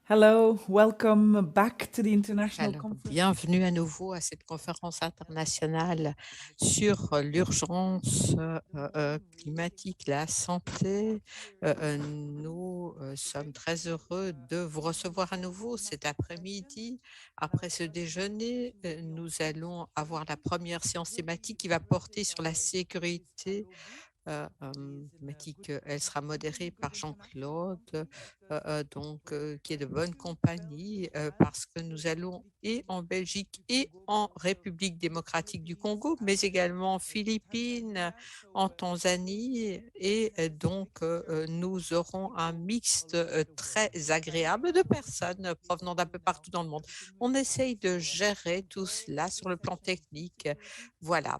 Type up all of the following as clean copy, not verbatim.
Hello, welcome back to the International Alors, Conference. bienvenue à nouveau à cette conférence internationale sur l'urgence climatique, la santé. Nous sommes très heureux de vous recevoir à nouveau cet après-midi. Après ce déjeuner, nous allons avoir la première séance thématique qui va porter sur la sécurité thématique. Elle sera modérée par Jean-Claude, qui est de bonne compagnie, parce que nous allons et en Belgique et en République démocratique du Congo, mais également en Philippines, en Tanzanie, et nous aurons un mixte très agréable de personnes provenant d'un peu partout dans le monde. On essaye de gérer tout cela sur le plan technique. Voilà,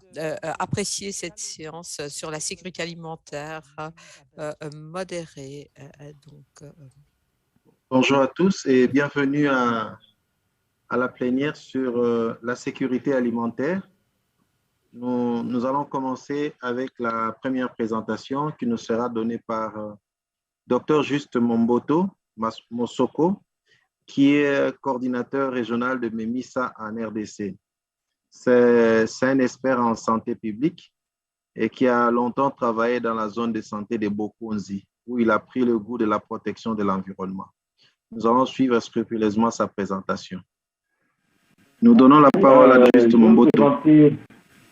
apprécier cette séance sur la sécurité alimentaire modérée. Bonjour à tous et bienvenue à la plénière sur la sécurité alimentaire. Nous allons commencer avec la première présentation qui nous sera donnée par Dr Juste Momboto Mosoko, qui est coordinateur régional de MEMISA en RDC. C'est un expert en santé publique et qui a longtemps travaillé dans la zone de santé de Bokonzi, où il a pris le goût de la protection de l'environnement. Nous allons suivre scrupuleusement sa présentation. Nous donnons la parole à Juste Momboto. Je vais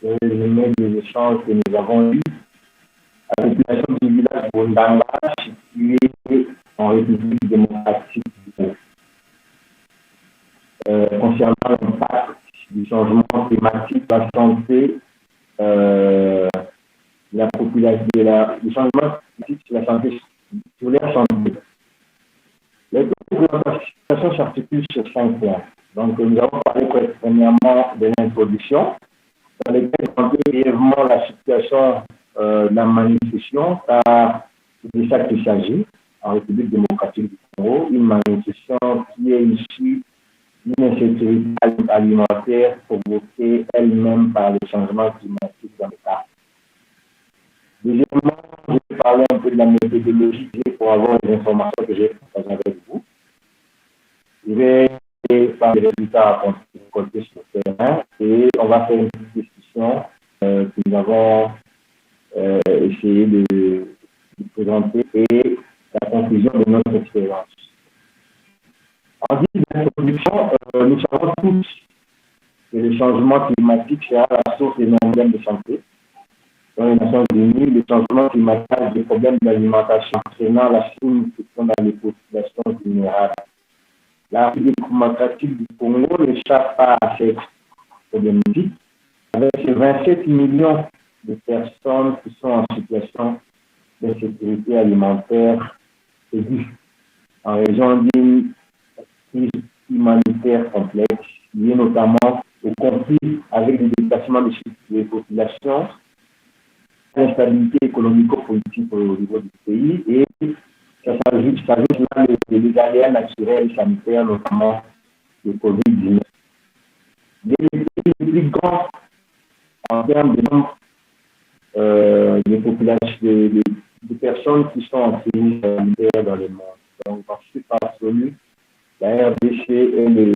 présenter les mails des échanges que nous avons eus à la population du village Bondanga, situé en République démocratique du Congo. Concernant l'impact du changement climatique, la santé, la population, le changement climatique sur la santé, sur la santé. Les présentations s'articulent sur 5 points. Donc, nous avons parlé premièrement de l'introduction, dans laquelle nous avons brièvement la situation de la manifestation, car c'est de ça qu'il s'agit, en République démocratique du Congo, une manifestation qui est issue d'une insécurité alimentaire provoquée elle-même par le changement climatique dans le cas. Deuxièmement, je vais parler un peu de la méthodologie pour avoir les informations que j'ai partagées avec vous. Je vais par les résultats à côté sur le terrain et on va faire une petite discussion que nous avons essayé de présenter et la conclusion de notre expérience. En guise d'introduction, nous savons tous que le changement climatique sera la source des problèmes de santé. Dans les Nations Unies, le changement climatique a des problèmes d'alimentation entraînant la sous-nutrition dans les populations vulnérables. La République démocratique du Congo n'échappe pas à cette problématique, avec ces 27 millions de personnes qui sont en situation d'insécurité alimentaire aiguë, en raison d'une crise humanitaire complexe, liée notamment au conflit avec les déplacements des populations, l'instabilité économico-politique au niveau du pays et ça s'ajoute là les aléas naturels et sanitaires, notamment le Covid-19. Les pays les plus grands en termes de nombre de populations, de personnes qui sont en crise sanitaire dans le monde. Donc, en chiffre absolu, la RDC est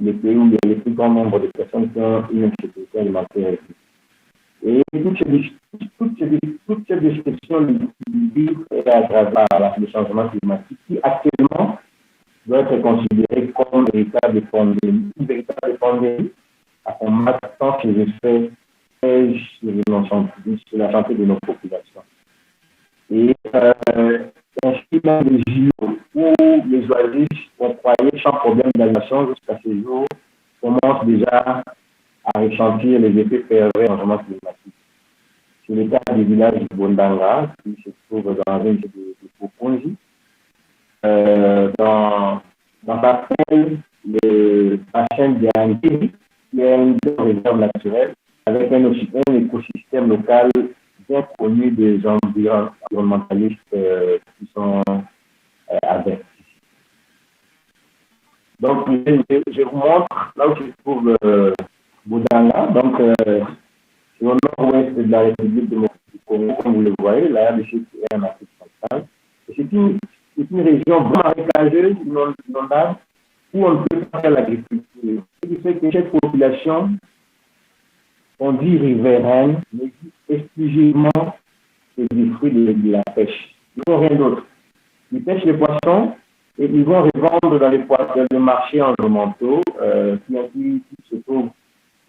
le pays où il y a le plus grand nombre de personnes qui ont une insécurité alimentaire. Et toutes ces descriptions du est aggravée par le changement climatique qui actuellement doit être considéré comme une véritable pandémie à combattre tant ses effets sur la santé de nos populations. Et ainsi même les JO où les journalistes ont croyé sans problème d'animation jusqu'à ce jour commencent déjà à ressentir les effets pervers du changement climatique. C'est le cas du village de Bondanga, qui se trouve dans la région de Bokonzi. Dans sa plaine, le bassin d'Yangiri, qui est une réserve naturelle, avec un écosystème local bien connu des environnementalistes qui sont avertis. Donc, je vous montre là où se trouve Boudanga, donc c'est au nord-ouest de la République démocratique du Congo, comme vous le voyez, la RDC est en Afrique centrale. C'est une une région marécageuse, inondable, où on ne peut pas faire l'agriculture. Ce qui fait que cette population, on dit riveraine, mais exclusivement c'est du fruit de la pêche. Ils n'ont rien d'autre. Ils pêchent les poissons et ils vont revendre dans les marchés environnementaux qui se trouvent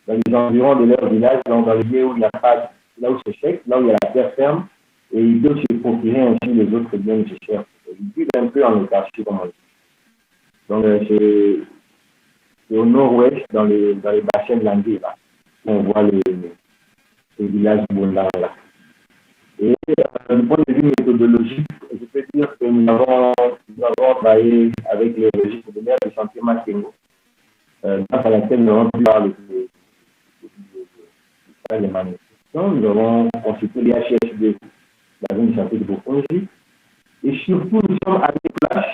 dans les environs de leur village, donc dans les lieux où il n'y a pas, là où c'est sec, là où il y a la terre ferme, et ils peuvent se procurer ainsi les autres biens nécessaires. Ils vivent un peu en autarcie, comme on dit. Donc c'est au nord-ouest, dans les bassins de l'Anguille, là, on voit les villages bondants là. Et du point de vue méthodologique, je peux dire que nous avons travaillé avec le registre de l'air de santé Makengo, grâce à laquelle nous avons pu voir les manifestations. Nous avons consulté les HSD, la zone de santé de Bokonji, et surtout nous sommes allés place.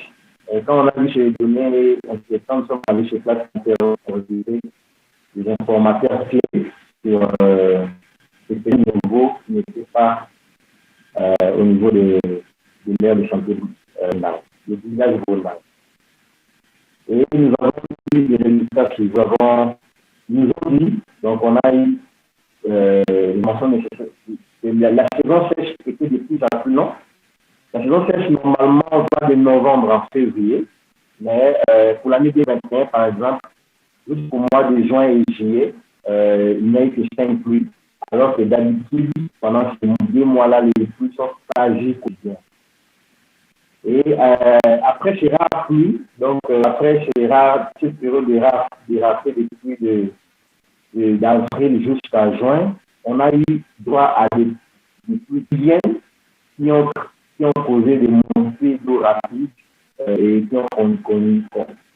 Quand on a vu ces données inquiétantes, nous sommes allés sur place pour réviser des informateurs clés sur ces pays nouveaux qui n'étaient pas au niveau de l'aire de santé le village Bondang. Et nous avons eu des résultats qui nous ont dit, donc on a eu une mention nécessaire. La saison sèche était de plus en plus longue. La saison sèche, normalement, va de novembre en février, mais pour l'année 2021, par exemple, jusqu'au mois de juin et juillet, il n'y a eu que 5 pluies, alors que d'habitude, pendant ces 2 mois-là, les pluies sont quasi quotidiennes. Et après ces rares pluies, donc après cette période de rareté des pluies d'avril jusqu'à juin, on a eu droit à des pluies quotidiennes qui ont causé des montées d'eau rapides et qui ont causé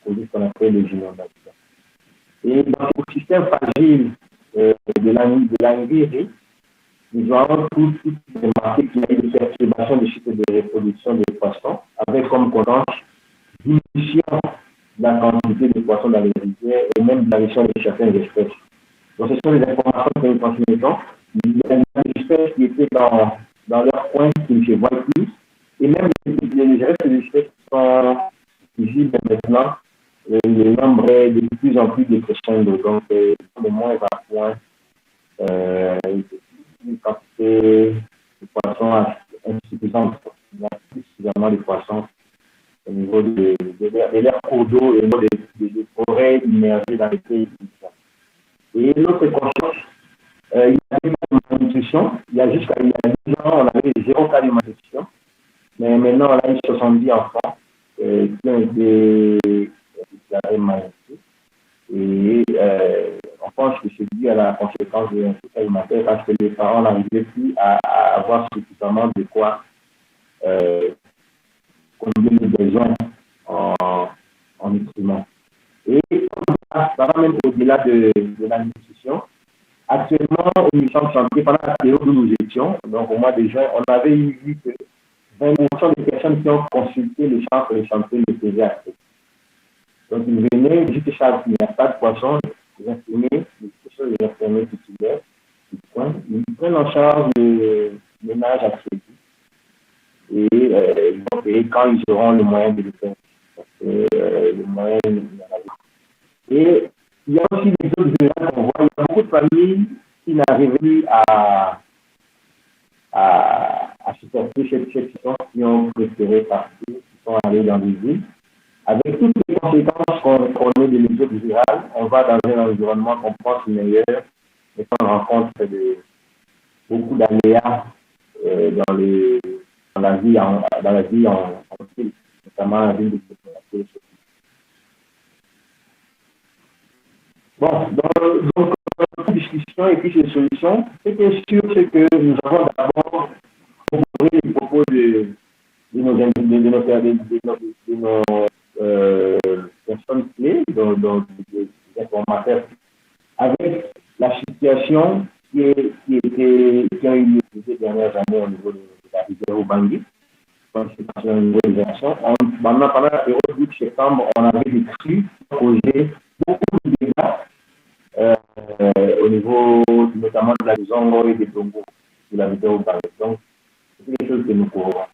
ce qu'on appelle les inondations. Et dans le système fragile de l'Anguille, nous avons tous remarqué qu'il y a eu des perturbations du cycle de reproduction des poissons, avec comme conséquence diminution de la quantité de poissons dans les rivières et même de la gestion de certaines espèces. Donc, ce sont les informations que nous transmettons. Il y a des espèces qui étaient dans leur coin qui ne se voient plus, et même les restes des espèces qui sont visibles maintenant, le nombre est de plus en plus décroissant, donc de moins en moins une quantité de poissons insuffisante. Il y a plus suffisamment de poissons au niveau de l'air cours d'eau et au niveau des forêts immergées dans les pays. Et l'autre conscience, il y a des cas de malnutrition. Il y a 10 ans, on avait 0 cas de malnutrition. Mais maintenant, on a eu 70 enfants qui ont été déclarés malnutris. Et on pense que c'est dû à la conséquence de l'insuffisance alimentaire parce que les parents n'arrivaient plus à avoir suffisamment de quoi combler les besoins en nutriments. Et ça va même au-delà de la nutrition. Actuellement, au ministère de Santé, pendant la période où nous étions, donc au mois de juin, on avait vu que 20% des personnes qui ont consulté le centre de santé le faisaient accès. Donc, ils venaient, vu qu'il n'y a pas de poisson, les infirmiers, les infirmiers titulaires, ils prennent en charge le ménage à crédit. Et quand ils auront le moyen de le faire, parce que le moyen, et il y a aussi des autres éléments qu'on voit. Il y a beaucoup de familles qui n'arrivent plus à supporter cette situation, qui ont préféré partir, qui sont allés dans des villes. Avec toutes les conséquences qu'on connaît de l'exode rural, on va dans un environnement qu'on pense meilleur, mais qu'on rencontre beaucoup d'aléas dans la vie en ville, notamment la ville de Copenhague. Bon, donc, discussion et puis ces solutions, ce qui est sûr, c'est que nous avons d'abord corroboré les propos de nos personnes clés, des informateurs, avec la situation qui a eu lieu ces dernières années au niveau de la rivière Ubangui. Au niveau des actions. Pendant la période d'août-septembre, on avait des crues qui ont causé beaucoup de dégâts au niveau notamment de la Zongo et des Togo, de la rivière Ubangui. Donc, c'est quelque chose que nous courons.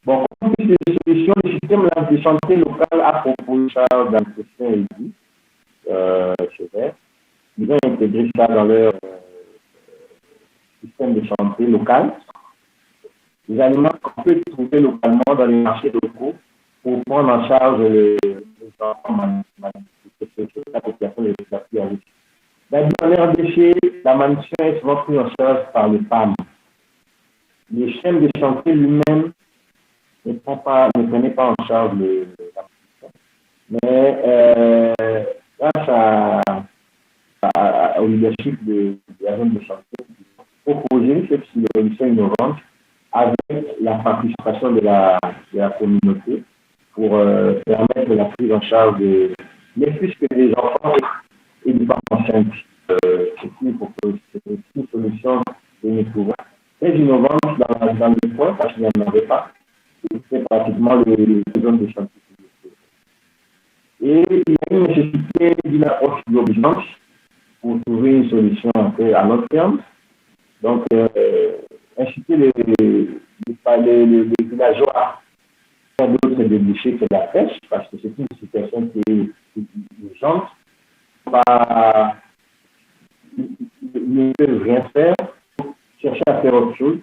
Bon, comme toutes les solutions, le système de santé local a proposé ça dans le système sévère. Ils ont intégré ça dans leur système de santé local. Les aliments qu'on peut trouver localement dans les marchés locaux pour prendre en charge les enfants la population la plus à risque. Dans les RDC, la malnutrition est souvent prise en charge par les femmes. Le système de santé lui-même ne prenait pas en charge la malnutrition. Mais grâce au leadership de la zone de santé, proposer cette solution innovante avec la participation de la communauté pour permettre la prise en charge mais plus que des enfants et des femmes enceintes. C'est une solution que nous trouvons très innovante dans le point parce qu'il n'y en avait pas. C'est pratiquement les zones de santé. Et il y a une nécessité d'une approche d'urgence pour trouver une solution à long terme. Donc, inciter les villageois à faire d'autres débouchés que la pêche, parce que c'est une situation qui est urgente. Ils ne peuvent rien faire, chercher à faire autre chose.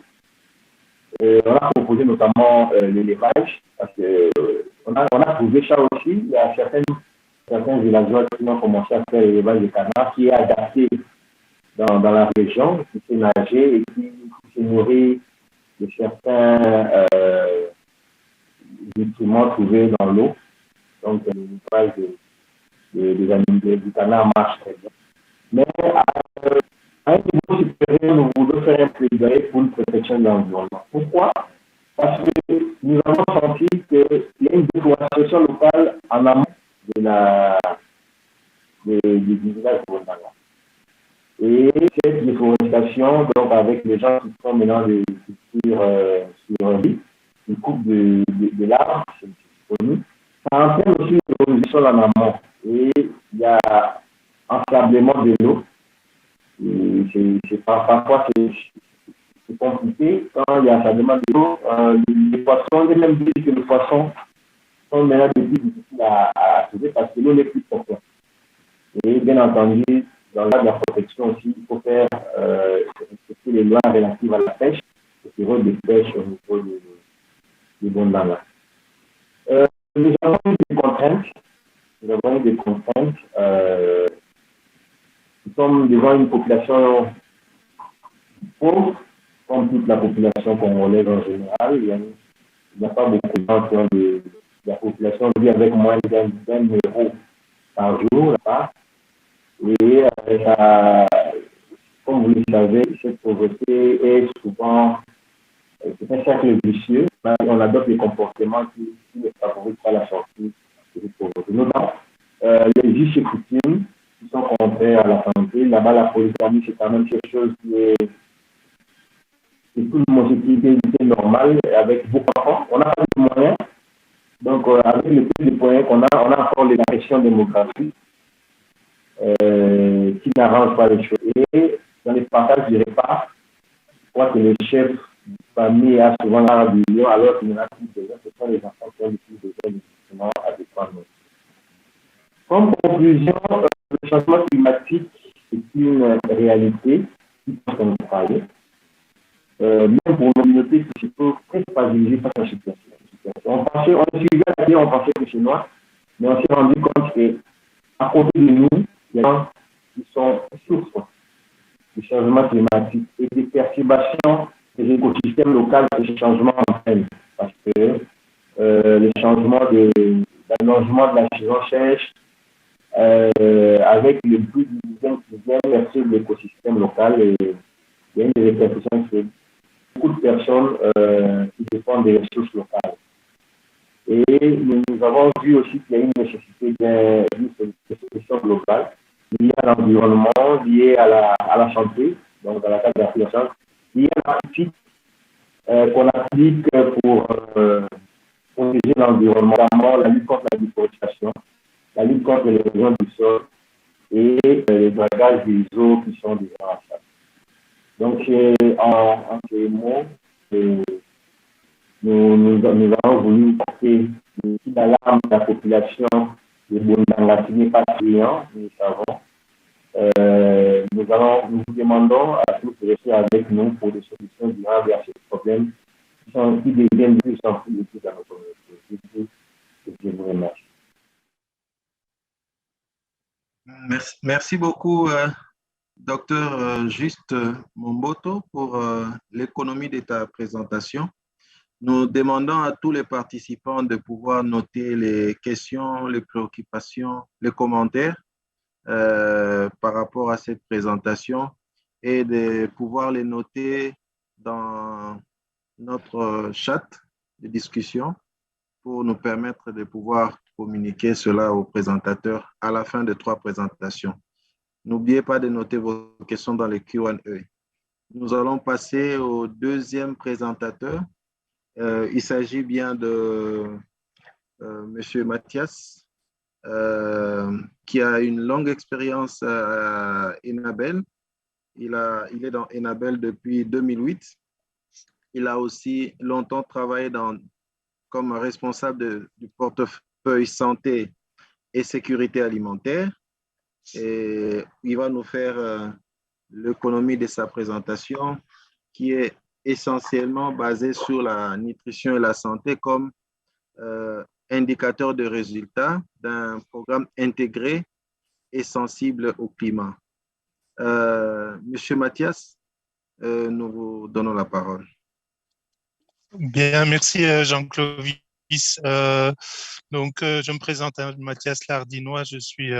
On a proposé notamment l'élevage, parce qu'on a trouvé ça aussi. Il y a certains villageois qui ont commencé à faire l'élevage de canards qui est adapté dans la région, qui sait nager et qui se nourrit de certains nutriments trouvés dans l'eau. Donc, l'élevage des animaux du canard marche très bien. Mais à un niveau supérieur, nous voulons faire un plaidoyer pour une protection de l'environnement. Pourquoi? Parce que nous avons senti qu'il y a une déforestation locale en amont du village de Wondala. Et cette déforestation, donc avec les gens qui font maintenant des cultures sur l'île, une coupe de l'arbre, c'est connu, ça entraîne aussi une évolution en amont. Et il y a ensablement de l'eau. Parfois, c'est compliqué. Quand il y a ensablement de l'eau, les poissons, les mêmes disent que les poissons sont maintenant des plus difficiles à trouver parce que l'eau n'est plus profonde. Et bien entendu, dans le cadre de la protection aussi, il faut faire respecter les lois relatives à la pêche, le rôle de pêche au niveau du Wondala. Nous avons eu des contraintes. Nous sommes devant une population pauvre, comme toute la population congolaise en général. Il n'y a pas beaucoup de gens qui ont la population vit avec moins d'un euro par jour là-bas. Et comme vous le savez, cette pauvreté est souvent c'est un cercle vicieux. On adopte des comportements qui ne favorisent pas la sortie de cette pauvreté. Notamment les us et coutumes qui sont contraires à la santé. Là-bas, la polygamie, c'est quand même quelque chose qui est une homosexualité normale avec beaucoup d'enfants. On n'a pas de moyens. Donc, avec le peu de moyens qu'on a, on a encore la pression démographique qui n'arrange pas les choses. Et dans les partages du repas, je crois que le chef de famille a souvent un billion alors qu'il n'y en a plus besoin. Ce sont les enfants qui ont le plus besoin justement adéquatement. Comme conclusion, le changement climatique est une réalité qui peut nous parler. Même pour nos communautés qui se trouvent très fragilisées face à la situation. On suivait la vie, on pensait que c'est noir, mais on s'est rendu compte qu'à côté de nous, il y a des gens qui sont souffrent du changement climatique et des perturbations des écosystèmes locaux que ce changement entraîne. Parce que le changement d'allongement de la saison sèche, avec le plus de qui vient percer l'écosystème local, et il y a une des répercussions que beaucoup de personnes qui dépendent des ressources locales. Et nous avons vu aussi qu'il y a une nécessité d'une solution globale liée à l'environnement, liée à la santé, donc dans la cadre de la population, liée à la politique qu'on applique pour protéger l'environnement, notamment la lutte contre la déforestation, la lutte contre l'érosion du sol et les dragages des eaux qui sont déjà en salle. Donc, en ces mots, nous avons voulu porter le petit alarme de la population de Bondanga, qui n'est pas client, nous savons. Nous vous demandons à tous de rester avec nous pour des solutions durables à ces problèmes qui deviennent de plus en plus utiles dans notre communauté. Je vous remercie. Merci beaucoup, Docteur Juste Momboto, pour l'économie de ta présentation. Nous demandons à tous les participants de pouvoir noter les questions, les préoccupations, les commentaires par rapport à cette présentation et de pouvoir les noter dans notre chat de discussion pour nous permettre de pouvoir communiquer cela aux présentateurs à la fin de 3 présentations. N'oubliez pas de noter vos questions dans les Q&A. Nous allons passer au 2e présentateur. Il s'agit bien de Monsieur Mathias, qui a une longue expérience à Enabel. Il est dans Enabel depuis 2008. Il a aussi longtemps travaillé comme responsable du portefeuille santé et sécurité alimentaire. Et il va nous faire l'économie de sa présentation, qui est essentiellement basée sur la nutrition et la santé comme indicateur de résultats d'un programme intégré et sensible au climat. Monsieur Mathias, nous vous donnons la parole. Bien, merci Jean-Clovis. Je me présente, Mathias Lardinois, je suis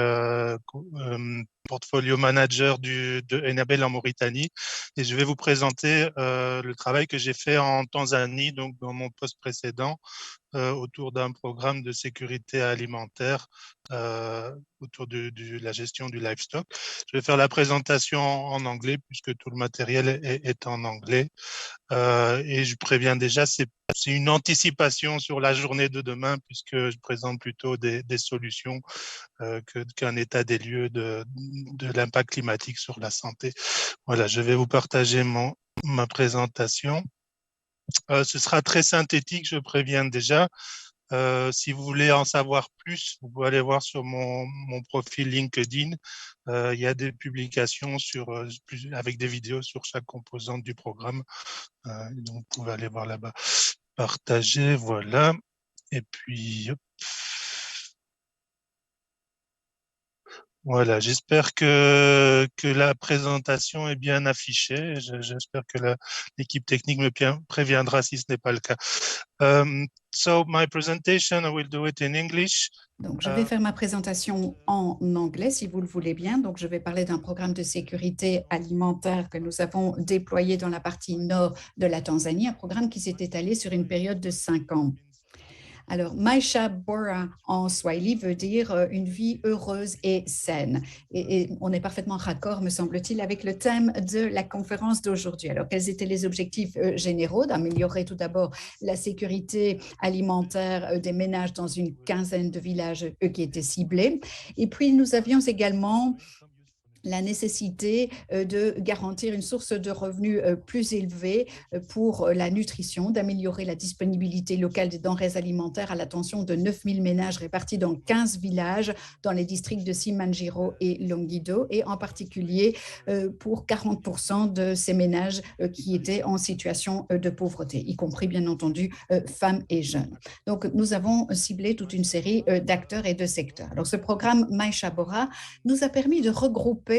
portfolio manager de Enabel en Mauritanie et je vais vous présenter le travail que j'ai fait en Tanzanie, donc dans mon poste précédent, autour d'un programme de sécurité alimentaire autour de la gestion du livestock. Je vais faire la présentation en anglais puisque tout le matériel est en anglais. Et je préviens déjà, c'est une anticipation sur la journée de demain puisque je présente plutôt des solutions qu'un état des lieux de l'impact climatique sur la santé. Voilà, je vais vous partager ma présentation. Ce sera très synthétique, je préviens déjà. Si vous voulez en savoir plus, vous pouvez aller voir sur mon profil LinkedIn. Il y a des publications avec des vidéos sur chaque composante du programme. Donc, vous pouvez aller voir là-bas. Partager, voilà. Et puis, hop. Voilà, j'espère que la présentation est bien affichée. J'espère que l'équipe technique me préviendra si ce n'est pas le cas. So my presentation, I will do it in English. Donc, je vais faire ma présentation en anglais, si vous le voulez bien. Donc, je vais parler d'un programme de sécurité alimentaire que nous avons déployé dans la partie nord de la Tanzanie, un programme qui s'est étalé sur une période de 5 ans. Alors, Maisha Bora en Swahili veut dire une vie heureuse et saine. Et on est parfaitement raccord, me semble-t-il, avec le thème de la conférence d'aujourd'hui. Alors, quels étaient les objectifs généraux? D'améliorer tout d'abord la sécurité alimentaire des ménages dans une quinzaine de villages qui étaient ciblés. Et puis, nous avions également la nécessité de garantir une source de revenus plus élevée pour la nutrition, d'améliorer la disponibilité locale des denrées alimentaires à l'attention de 9000 ménages répartis dans 15 villages dans les districts de Simanjiro et Longido, et en particulier pour 40% de ces ménages qui étaient en situation de pauvreté, y compris bien entendu femmes et jeunes. Donc nous avons ciblé toute une série d'acteurs et de secteurs. Alors ce programme Maisha Bora nous a permis de regrouper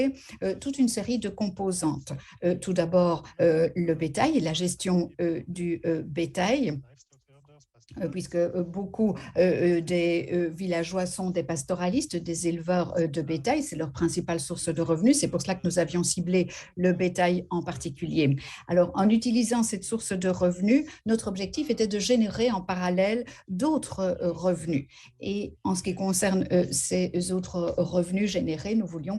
toute une série de composantes. Tout d'abord, le bétail et la gestion du bétail, puisque beaucoup des villageois sont des pastoralistes, des éleveurs de bétail, c'est leur principale source de revenus. C'est pour cela que nous avions ciblé le bétail en particulier. Alors, en utilisant cette source de revenus, notre objectif était de générer en parallèle d'autres revenus. Et en ce qui concerne ces autres revenus générés, nous voulions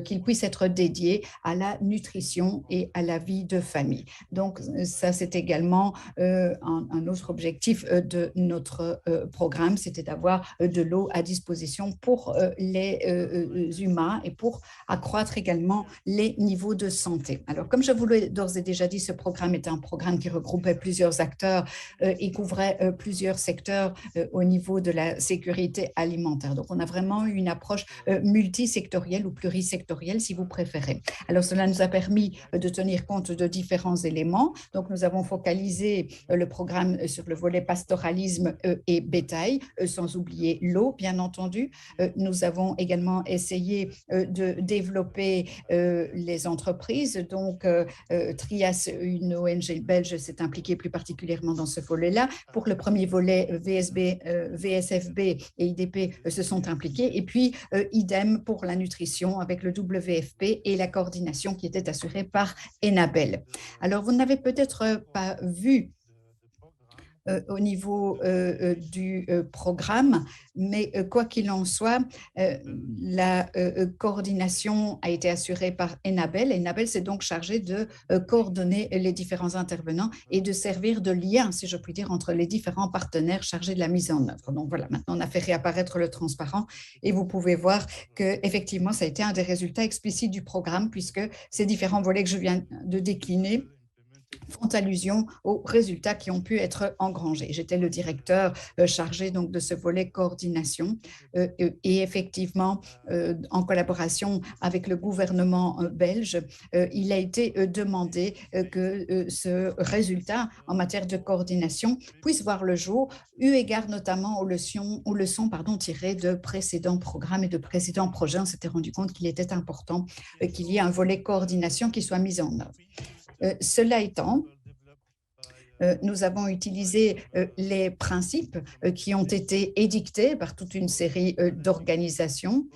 qu'ils puissent être dédiés à la nutrition et à la vie de famille. Donc, ça, c'est également un autre objectif de notre programme, c'était d'avoir de l'eau à disposition pour les humains et pour accroître également les niveaux de santé. Alors, comme je vous l'ai d'ores et déjà dit, ce programme est un programme qui regroupait plusieurs acteurs et couvrait plusieurs secteurs au niveau de la sécurité alimentaire. Donc, on a vraiment eu une approche multisectorielle ou plurisectorielle, si vous préférez. Alors, cela nous a permis de tenir compte de différents éléments. Donc, nous avons focalisé le programme sur le volet pastoralisme et bétail, sans oublier l'eau, bien entendu. Nous avons également essayé de développer les entreprises. Donc, Trias, une ONG belge, s'est impliquée plus particulièrement dans ce volet-là. Pour le premier volet, VSFB et IDP se sont impliqués. Et puis, idem pour la nutrition avec le WFP et la coordination qui était assurée par Enabel. Alors, vous n'avez peut-être pas vu au niveau du programme, mais quoi qu'il en soit, la coordination a été assurée par Enabel. Enabel s'est donc chargé de coordonner les différents intervenants et de servir de lien, si je puis dire, entre les différents partenaires chargés de la mise en œuvre. Donc voilà, maintenant on a fait réapparaître le transparent et vous pouvez voir qu'effectivement, ça a été un des résultats explicites du programme puisque ces différents volets que je viens de décliner font allusion aux résultats qui ont pu être engrangés. J'étais le directeur chargé donc de ce volet coordination et effectivement, en collaboration avec le gouvernement belge, il a été demandé que ce résultat en matière de coordination puisse voir le jour, eu égard notamment aux leçons tirées de précédents programmes et de précédents projets. On s'était rendu compte qu'il était important qu'il y ait un volet coordination qui soit mis en œuvre. Cela étant, nous avons utilisé les principes qui ont été édictés par toute une série d'organisations.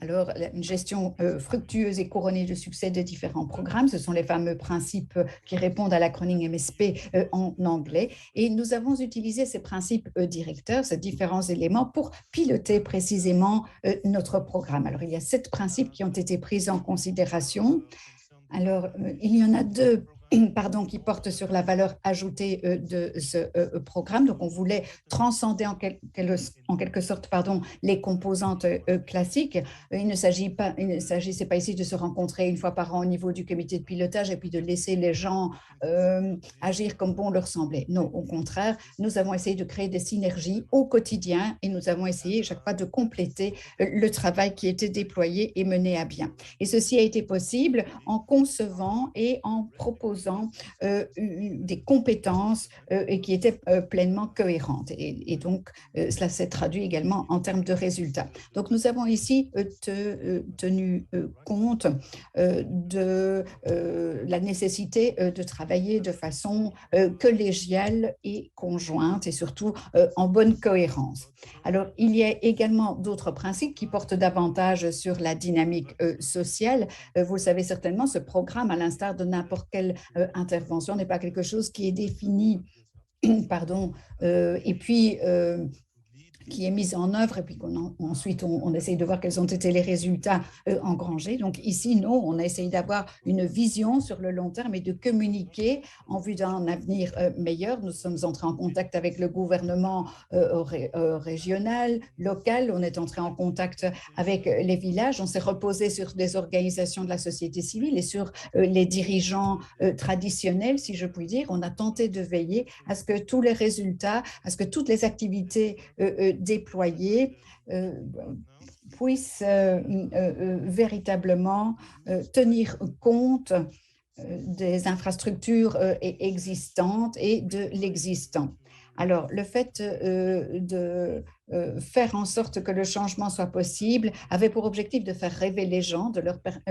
Alors, une gestion fructueuse et couronnée de succès des différents programmes, ce sont les fameux principes qui répondent à l'acronyme MSP en anglais. Et nous avons utilisé ces principes directeurs, ces différents éléments pour piloter précisément notre programme. Alors, il y a 7 principes qui ont été pris en considération. Alors, il y en a 2 qui portent sur la valeur ajoutée de ce programme. Donc, on voulait transcender en quelque sorte les composantes classiques. Il ne s'agissait pas ici de se rencontrer une fois par an au niveau du comité de pilotage et puis de laisser les gens agir comme bon leur semblait. Non, au contraire, nous avons essayé de créer des synergies au quotidien et nous avons essayé chaque fois de compléter le travail qui était déployé et mené à bien. Et ceci a été possible en concevant et en proposant des compétences et qui étaient pleinement cohérentes. Et donc, cela s'est traduit également en termes de résultats. Donc, nous avons ici tenu compte de la nécessité de travailler de façon collégiale et conjointe et surtout en bonne cohérence. Alors, il y a également d'autres principes qui portent davantage sur la dynamique sociale. Vous le savez certainement, ce programme, à l'instar de n'importe quelle intervention, n'est pas quelque chose qui est défini, et puis qui est mise en œuvre et puis ensuite on essaye de voir quels ont été les résultats engrangés. Donc ici, non, on a essayé d'avoir une vision sur le long terme et de communiquer en vue d'un avenir meilleur. Nous sommes entrés en contact avec le gouvernement régional, local, on est entré en contact avec les villages, on s'est reposé sur des organisations de la société civile et sur les dirigeants traditionnels, si je puis dire. On a tenté de veiller à ce que tous les résultats, à ce que toutes les activités déployés puissent véritablement tenir compte des infrastructures existantes et de l'existant. Alors, le fait de faire en sorte que le changement soit possible avait pour objectif de faire rêver les gens,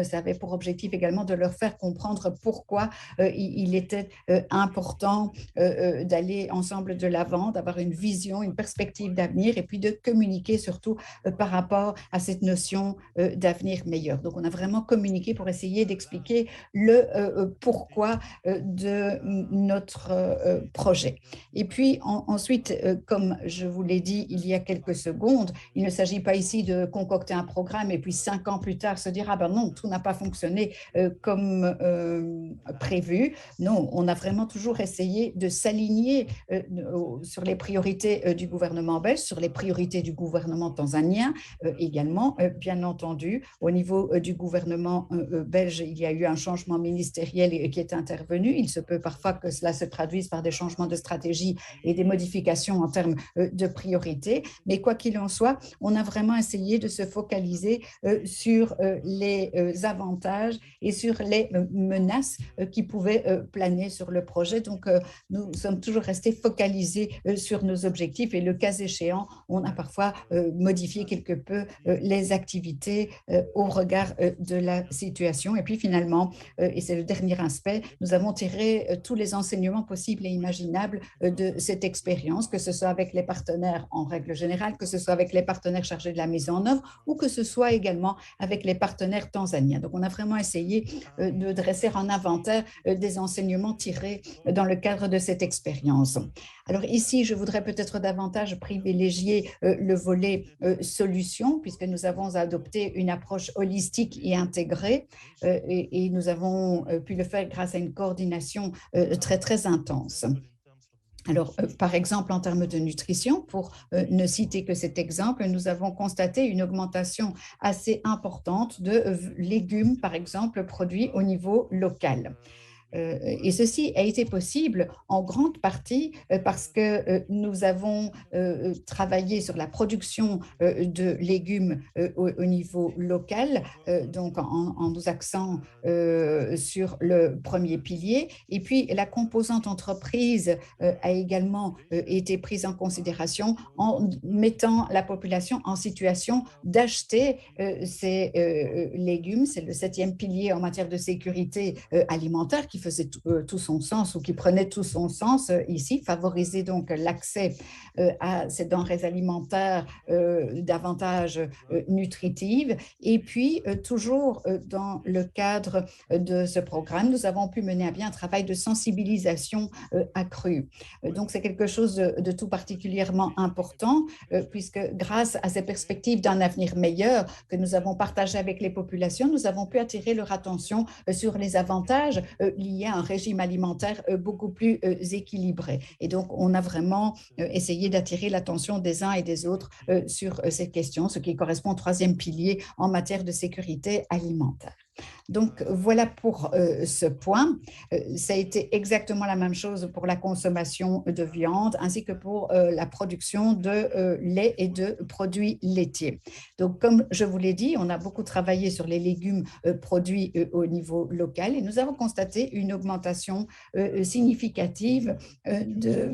ça avait pour objectif également de leur faire comprendre pourquoi il était important d'aller ensemble de l'avant, d'avoir une vision, une perspective d'avenir et puis de communiquer surtout par rapport à cette notion d'avenir meilleur. Donc, on a vraiment communiqué pour essayer d'expliquer le pourquoi de notre projet. Et puis, ensuite, comme je vous l'ai dit il y a quelques secondes. Il ne s'agit pas ici de concocter un programme et puis 5 ans plus tard se dire « Ah ben non, tout n'a pas fonctionné comme prévu ». Non, on a vraiment toujours essayé de s'aligner sur les priorités du gouvernement belge, sur les priorités du gouvernement tanzanien également, bien entendu. Au niveau du gouvernement belge, il y a eu un changement ministériel qui est intervenu. Il se peut parfois que cela se traduise par des changements de stratégie et des modifications en termes de priorité. Mais quoi qu'il en soit, on a vraiment essayé de se focaliser sur les avantages et sur les menaces qui pouvaient planer sur le projet. Donc, nous sommes toujours restés focalisés sur nos objectifs et le cas échéant, on a parfois modifié quelque peu les activités au regard de la situation. Et puis finalement, et c'est le dernier aspect, nous avons tiré tous les enseignements possibles et imaginables de cette expérience, que ce soit avec les partenaires en règle générale, que ce soit avec les partenaires chargés de la mise en œuvre ou que ce soit également avec les partenaires tanzaniens. Donc, on a vraiment essayé de dresser un inventaire des enseignements tirés dans le cadre de cette expérience. Alors ici, je voudrais peut-être davantage privilégier le volet solution, puisque nous avons adopté une approche holistique et intégrée, et nous avons pu le faire grâce à une coordination très, très intense. Alors, par exemple, en termes de nutrition, pour ne citer que cet exemple, nous avons constaté une augmentation assez importante de légumes, par exemple, produits au niveau local. Et ceci a été possible en grande partie parce que nous avons travaillé sur la production de légumes au niveau local, donc en nous axant sur le premier pilier. Et puis, la composante entreprise a également été prise en considération en mettant la population en situation d'acheter ces légumes. C'est le 7e pilier en matière de sécurité alimentaire qui faisait tout son sens ou qui prenait tout son sens ici, favoriser donc l'accès à ces denrées alimentaires davantage nutritives. Et puis, toujours dans le cadre de ce programme, nous avons pu mener à bien un travail de sensibilisation accru. Donc, c'est quelque chose de tout particulièrement important puisque grâce à ces perspectives d'un avenir meilleur que nous avons partagé avec les populations, nous avons pu attirer leur attention sur les avantages liés à un régime alimentaire beaucoup plus équilibré. Et donc, on a vraiment essayé d'attirer l'attention des uns et des autres sur cette question, ce qui correspond au 3e pilier en matière de sécurité alimentaire. Donc, voilà pour ce point. Ça a été exactement la même chose pour la consommation de viande ainsi que pour la production de lait et de produits laitiers. Donc, comme je vous l'ai dit, on a beaucoup travaillé sur les légumes produits au niveau local et nous avons constaté une augmentation significative de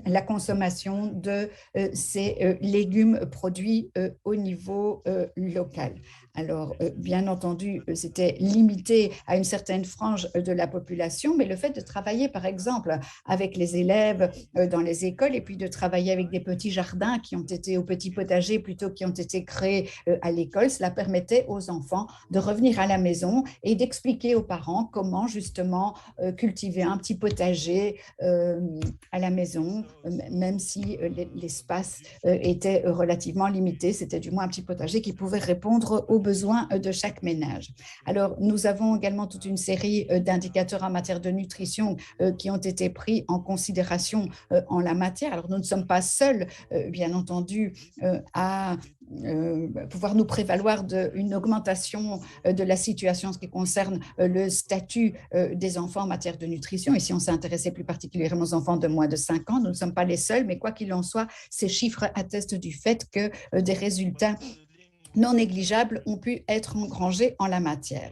la consommation de ces légumes produits au niveau local. Alors, bien entendu, c'était limité à une certaine frange de la population, mais le fait de travailler, par exemple, avec les élèves dans les écoles et puis de travailler avec des petits jardins qui ont été, ou petits potagers plutôt, qui ont été créés à l'école, cela permettait aux enfants de revenir à la maison et d'expliquer aux parents comment justement cultiver un petit potager à la maison, même si l'espace était relativement limité. C'était du moins un petit potager qui pouvait répondre aux besoins de chaque ménage. Alors, nous avons également toute une série d'indicateurs en matière de nutrition qui ont été pris en considération en la matière. Alors, nous ne sommes pas seuls, bien entendu, à pouvoir nous prévaloir d'une augmentation de la situation en ce qui concerne le statut des enfants en matière de nutrition. Ici, on s'est intéressé plus particulièrement aux enfants de moins de 5 ans. Nous ne sommes pas les seuls, mais quoi qu'il en soit, ces chiffres attestent du fait que des résultats non négligeables ont pu être engrangés en la matière.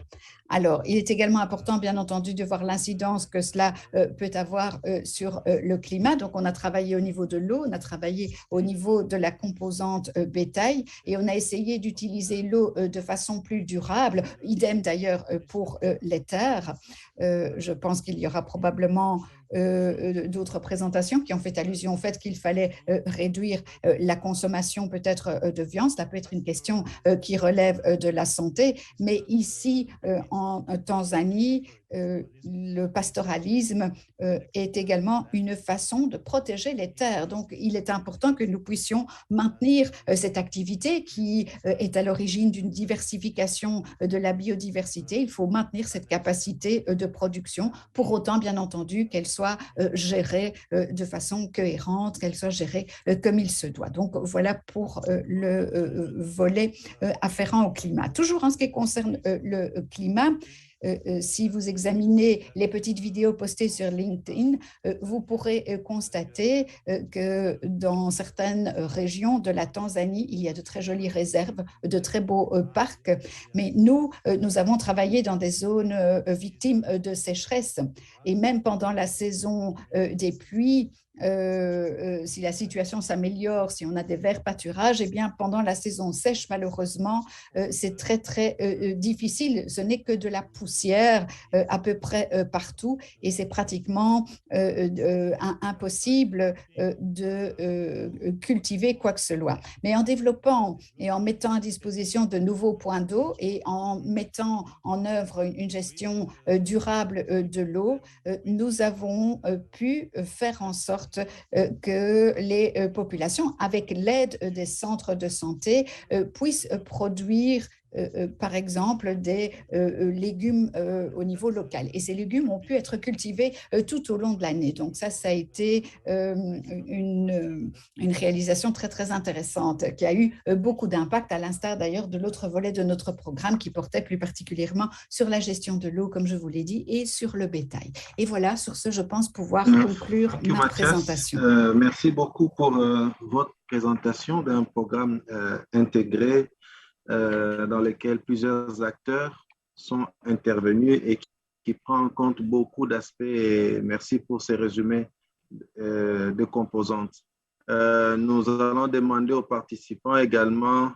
Alors, il est également important, bien entendu, de voir l'incidence que cela peut avoir sur le climat. Donc, on a travaillé au niveau de l'eau, on a travaillé au niveau de la composante bétail et on a essayé d'utiliser l'eau de façon plus durable, idem d'ailleurs pour les terres. Je pense qu'il y aura probablement d'autres présentations qui ont fait allusion au fait qu'il fallait réduire la consommation peut-être de viande. Cela peut être une question qui relève de la santé, mais ici, en Tanzanie, le pastoralisme est également une façon de protéger les terres. Donc, il est important que nous puissions maintenir cette activité qui est à l'origine d'une diversification de la biodiversité. Il faut maintenir cette capacité de production, pour autant, bien entendu, qu'elle soit gérée de façon cohérente, qu'elle soit gérée comme il se doit. Donc, voilà pour le volet afférent au climat. Toujours en ce qui concerne le climat, si vous examinez les petites vidéos postées sur LinkedIn, vous pourrez constater que dans certaines régions de la Tanzanie, il y a de très jolies réserves, de très beaux parcs. Mais nous avons travaillé dans des zones victimes de sécheresse. Et même pendant la saison des pluies, si la situation s'améliore, si on a des verts pâturages, eh bien, pendant la saison sèche, malheureusement, c'est très, très difficile. Ce n'est que de la poussière à peu près partout et c'est pratiquement impossible de cultiver quoi que ce soit. Mais en développant et en mettant à disposition de nouveaux points d'eau et en mettant en œuvre une gestion durable de l'eau, nous avons pu faire en sorte que les populations, avec l'aide des centres de santé, puissent produire par exemple, des légumes au niveau local. Et ces légumes ont pu être cultivés tout au long de l'année. Donc ça a été une réalisation très, très intéressante qui a eu beaucoup d'impact, à l'instar d'ailleurs de l'autre volet de notre programme qui portait plus particulièrement sur la gestion de l'eau, comme je vous l'ai dit, et sur le bétail. Et voilà, sur ce, je pense pouvoir conclure ma présentation. Merci beaucoup pour votre présentation d'un programme intégré dans lesquels plusieurs acteurs sont intervenus et qui prend en compte beaucoup d'aspects. Merci pour ces résumés de composantes. Nous allons demander aux participants également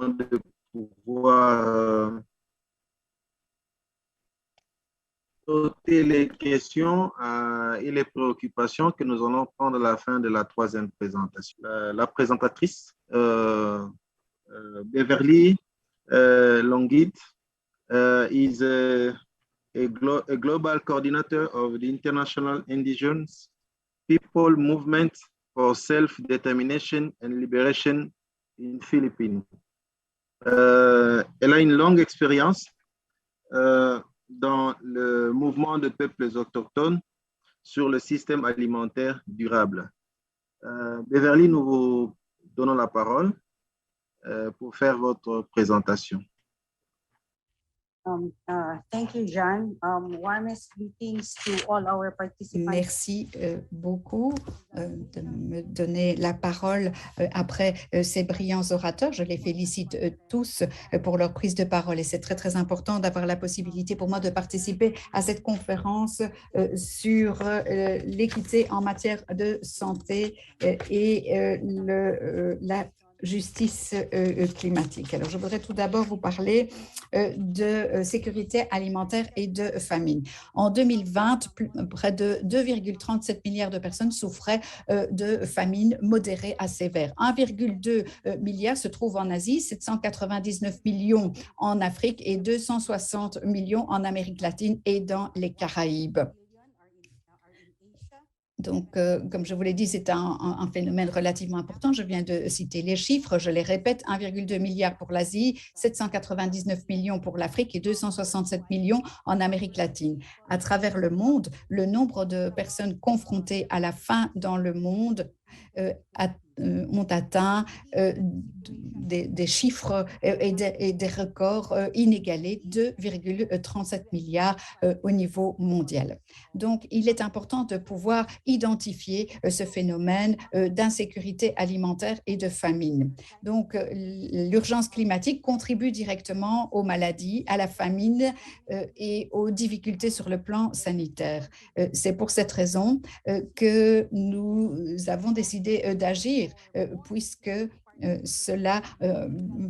de pouvoir noter les questions et les préoccupations que nous allons prendre à la fin de la troisième présentation. La présentatrice, Beverly Longit, is a global coordinator of the International Indigenous People Movement for Self-Determination and Liberation in Philippines. Elle a une longue expérience dans le mouvement de peuples autochtones sur le système alimentaire durable. Beverly, nous vous donnons la parole pour faire votre présentation. Thank you, John. Warmest greetings to all our participants. Merci beaucoup de me donner la parole après ces brillants orateurs. Je les félicite tous pour leur prise de parole et c'est très, très important d'avoir la possibilité pour moi de participer à cette conférence sur l'équité en matière de santé et la justice climatique. Alors, je voudrais tout d'abord vous parler de sécurité alimentaire et de famine. En 2020, près de 2,37 milliards de personnes souffraient de famine modérée à sévère. 1,2 milliard se trouvent en Asie, 799 millions en Afrique et 260 millions en Amérique latine et dans les Caraïbes. Donc, comme je vous l'ai dit, c'est un phénomène relativement important. Je viens de citer les chiffres, je les répète, 1,2 milliard pour l'Asie, 799 millions pour l'Afrique et 267 millions en Amérique latine. À travers le monde, le nombre de personnes confrontées à la faim dans le monde ont atteint des chiffres et des records inégalés, 2,37 milliards au niveau mondial. Donc, il est important de pouvoir identifier ce phénomène d'insécurité alimentaire et de famine. Donc, l'urgence climatique contribue directement aux maladies, à la famine et aux difficultés sur le plan sanitaire. C'est pour cette raison que nous avons décidé d'agir puisque Cela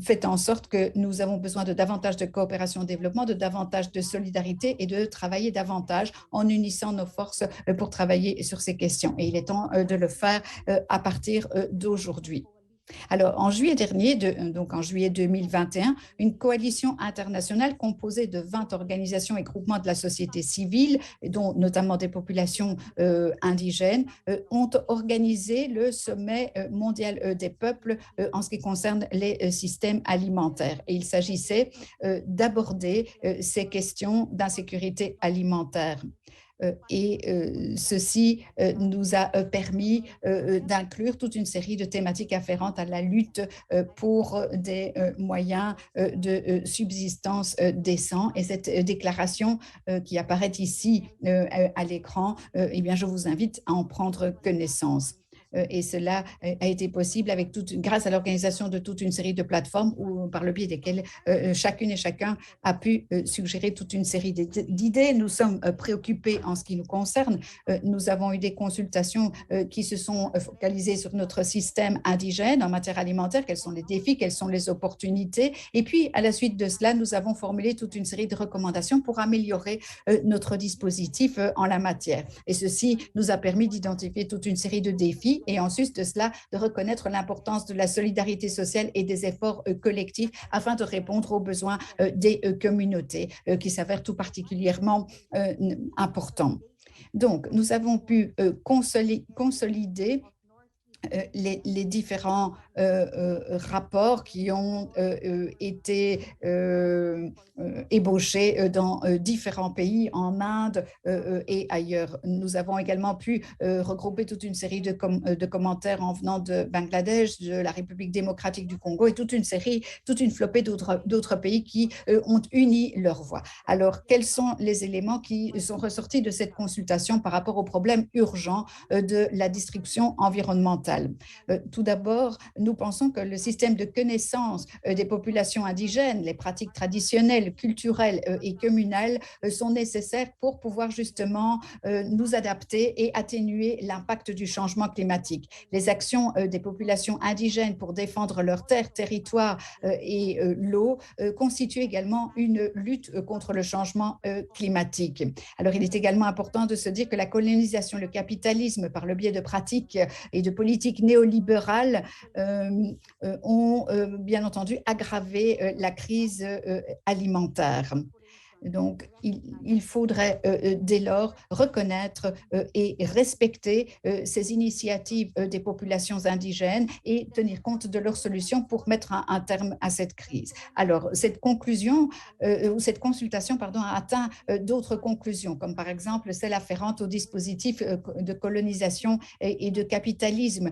fait en sorte que nous avons besoin de davantage de coopération au développement, de davantage de solidarité et de travailler davantage en unissant nos forces pour travailler sur ces questions. Et il est temps de le faire à partir d'aujourd'hui. Alors, en juillet dernier, donc en juillet 2021, une coalition internationale composée de 20 organisations et groupements de la société civile, dont notamment des populations indigènes, ont organisé le sommet mondial des peuples en ce qui concerne les systèmes alimentaires. Et il s'agissait d'aborder ces questions d'insécurité alimentaire. Ceci nous a permis d'inclure toute une série de thématiques afférentes à la lutte pour des moyens de subsistance décents. Et cette déclaration qui apparaît ici à l'écran, eh bien, je vous invite à en prendre connaissance. Et cela a été possible grâce à l'organisation de toute une série de plateformes par le biais desquelles chacune et chacun a pu suggérer toute une série d'idées. Nous sommes préoccupés en ce qui nous concerne. Nous avons eu des consultations qui se sont focalisées sur notre système indigène en matière alimentaire. Quels sont les défis, quelles sont les opportunités? Et puis, à la suite de cela, nous avons formulé toute une série de recommandations pour améliorer notre dispositif en la matière. Et ceci nous a permis d'identifier toute une série de défis et ensuite de cela, de reconnaître l'importance de la solidarité sociale et des efforts collectifs afin de répondre aux besoins des communautés qui s'avèrent tout particulièrement importants. Donc, nous avons pu consolider les différents rapports qui ont été ébauchés dans différents pays, en Inde et ailleurs. Nous avons également pu regrouper toute une série de commentaires en venant de Bangladesh, de la République démocratique du Congo et toute une flopée d'autres pays qui ont uni leurs voix. Alors, quels sont les éléments qui sont ressortis de cette consultation par rapport aux problèmes urgents de la distribution environnementale? Tout d'abord, nous pensons que le système de connaissance des populations indigènes, les pratiques traditionnelles, culturelles et communales sont nécessaires pour pouvoir justement nous adapter et atténuer l'impact du changement climatique. Les actions des populations indigènes pour défendre leurs terres, territoires et l'eau constituent également une lutte contre le changement climatique. Alors, il est également important de se dire que la colonisation, le capitalisme, par le biais de pratiques et de politiques néolibérales ont bien entendu aggravé la crise alimentaire. Donc, il faudrait dès lors reconnaître et respecter ces initiatives des populations indigènes et tenir compte de leurs solutions pour mettre un terme à cette crise. Alors, cette consultation a atteint d'autres conclusions, comme par exemple celle afférente au dispositif de colonisation et de capitalisme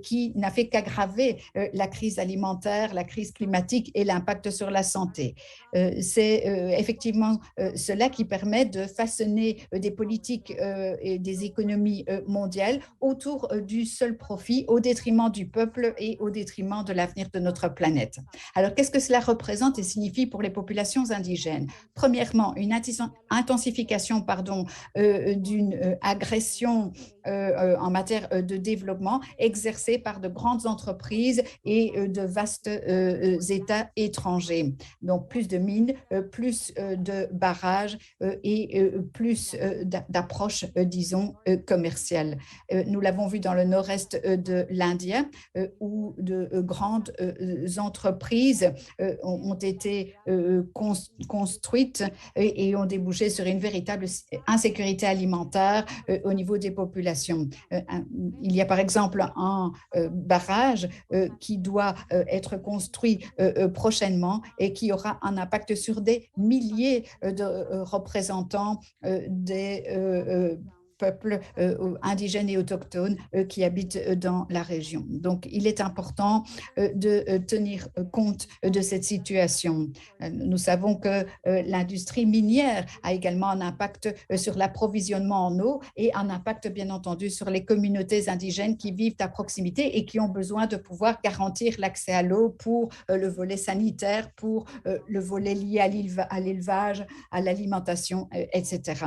qui n'a fait qu'aggraver la crise alimentaire, la crise climatique et l'impact sur la santé. C'est effectivement cela qui permet de façonner des politiques et des économies mondiales autour du seul profit au détriment du peuple et au détriment de l'avenir de notre planète. Alors, qu'est-ce que cela représente et signifie pour les populations indigènes? Premièrement, une intensification d'une agression en matière de développement exercée par de grandes entreprises et de vastes États étrangers. Donc, plus de mines, plus de barrages et plus d'approches, disons, commerciales. Nous l'avons vu dans le nord-est de l'Inde où de grandes entreprises ont été construites et ont débouché sur une véritable insécurité alimentaire au niveau des populations. Il y a par exemple un barrage qui doit être construit prochainement et qui aura un impact sur des milliers de représentants des peuples indigènes et autochtones qui habitent dans la région. Donc, il est important de tenir compte de cette situation. Nous savons que l'industrie minière a également un impact sur l'approvisionnement en eau et un impact, bien entendu, sur les communautés indigènes qui vivent à proximité et qui ont besoin de pouvoir garantir l'accès à l'eau pour le volet sanitaire, pour le volet lié à l'élevage, à l'alimentation, etc.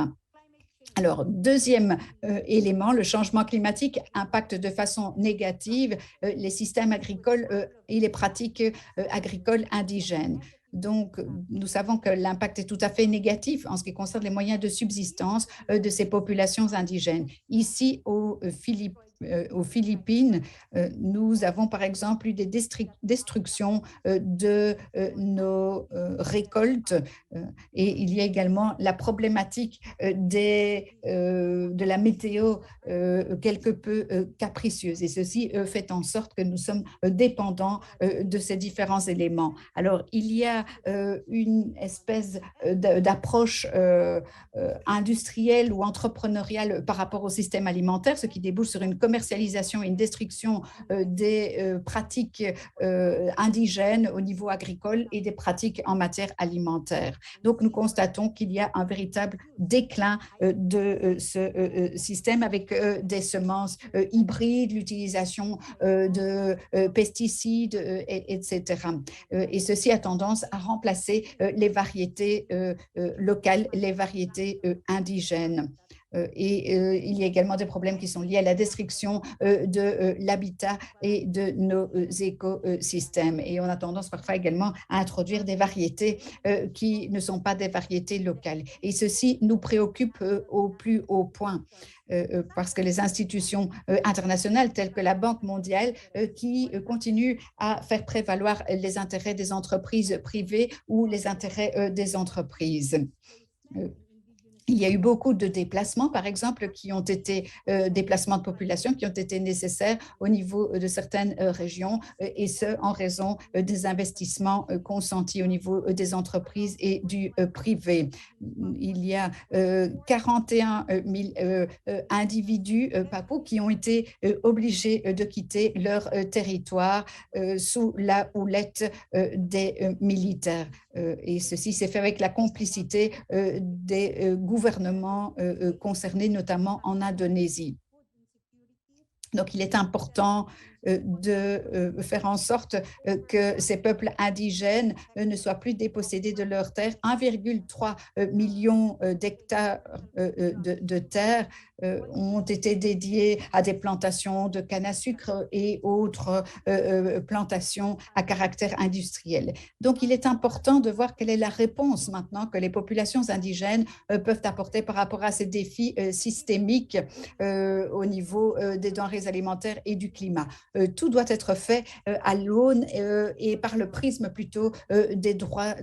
Alors, deuxième élément, le changement climatique impacte de façon négative les systèmes agricoles et les pratiques agricoles indigènes. Donc, nous savons que l'impact est tout à fait négatif en ce qui concerne les moyens de subsistance de ces populations indigènes. Ici, aux Philippines, nous avons par exemple eu des destructions de nos récoltes et il y a également la problématique de la météo quelque peu capricieuse et ceci fait en sorte que nous sommes dépendants de ces différents éléments. Alors, il y a une espèce d'approche industrielle ou entrepreneuriale par rapport au système alimentaire, ce qui débouche sur une commercialisation et une destruction des pratiques indigènes au niveau agricole et des pratiques en matière alimentaire. Donc, nous constatons qu'il y a un véritable déclin de ce système avec des semences hybrides, l'utilisation de pesticides, etc. Et ceci a tendance à remplacer les variétés locales, les variétés indigènes. Et il y a également des problèmes qui sont liés à la destruction de l'habitat et de nos écosystèmes. Et on a tendance parfois également à introduire des variétés qui ne sont pas des variétés locales. Et ceci nous préoccupe au plus haut point. Parce que les institutions internationales telles que la Banque mondiale qui continuent à faire prévaloir les intérêts des entreprises privées ou les intérêts des entreprises. Il y a eu beaucoup de déplacements, par exemple, qui ont été déplacements de population qui ont été nécessaires au niveau de certaines régions et ce, en raison des investissements consentis au niveau des entreprises et du privé. Il y a 41 000 individus papous qui ont été obligés de quitter leur territoire sous la houlette des militaires. Et ceci s'est fait avec la complicité des gouvernements concernés, notamment en Indonésie. Donc, il est important de faire en sorte que ces peuples indigènes ne soient plus dépossédés de leurs terres. 1,3 million d'hectares de terres ont été dédiés à des plantations de canne à sucre et autres plantations à caractère industriel. Donc, il est important de voir quelle est la réponse maintenant que les populations indigènes peuvent apporter par rapport à ces défis systémiques au niveau des denrées alimentaires et du climat. Tout doit être fait à l'aune et par le prisme plutôt des droits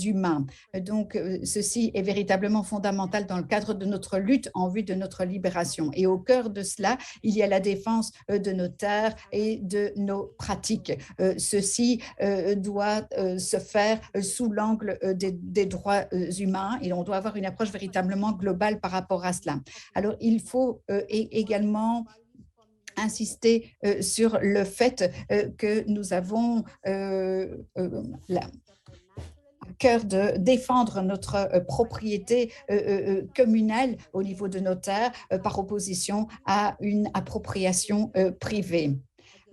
humains. Donc, ceci est véritablement fondamental dans le cadre de notre lutte en vue de notre libération. Et au cœur de cela, il y a la défense de nos terres et de nos pratiques. Ceci doit se faire sous l'angle des droits humains et on doit avoir une approche véritablement globale par rapport à cela. Alors, il faut également insister sur le fait que nous avons à cœur de défendre notre propriété communale au niveau de nos terres par opposition à une appropriation privée.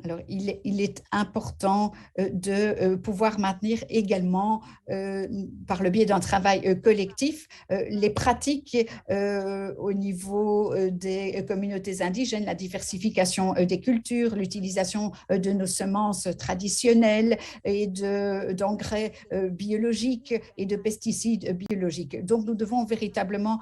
Alors, il est important de pouvoir maintenir également, par le biais d'un travail collectif, les pratiques au niveau des communautés indigènes, la diversification des cultures, l'utilisation de nos semences traditionnelles et d'engrais biologiques et de pesticides biologiques. Donc, nous devons véritablement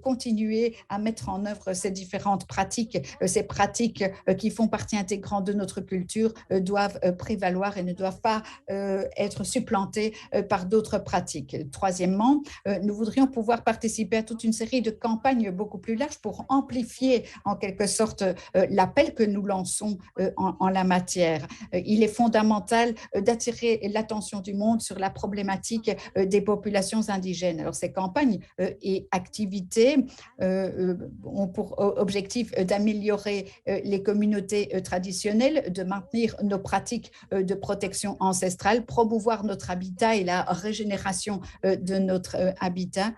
continuer à mettre en œuvre ces différentes pratiques, ces pratiques qui font partie intégrante de notre culture doivent prévaloir et ne doivent pas être supplantées par d'autres pratiques. Troisièmement, nous voudrions pouvoir participer à toute une série de campagnes beaucoup plus larges pour amplifier en quelque sorte l'appel que nous lançons en la matière. Il est fondamental d'attirer l'attention du monde sur la problématique des populations indigènes. Alors, ces campagnes et activités ont pour objectif d'améliorer les communautés traditionnelles, de maintenir nos pratiques de protection ancestrale, promouvoir notre habitat et la régénération de notre habitat,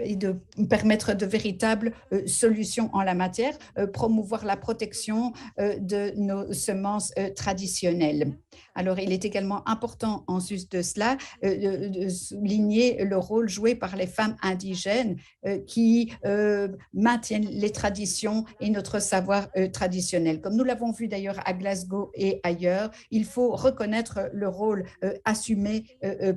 et de permettre de véritables solutions en la matière, promouvoir la protection de nos semences traditionnelles. Alors, il est également important, en sus de cela, de souligner le rôle joué par les femmes indigènes qui maintiennent les traditions et notre savoir traditionnel. Comme nous l'avons vu d'ailleurs à Glasgow et ailleurs, il faut reconnaître le rôle assumé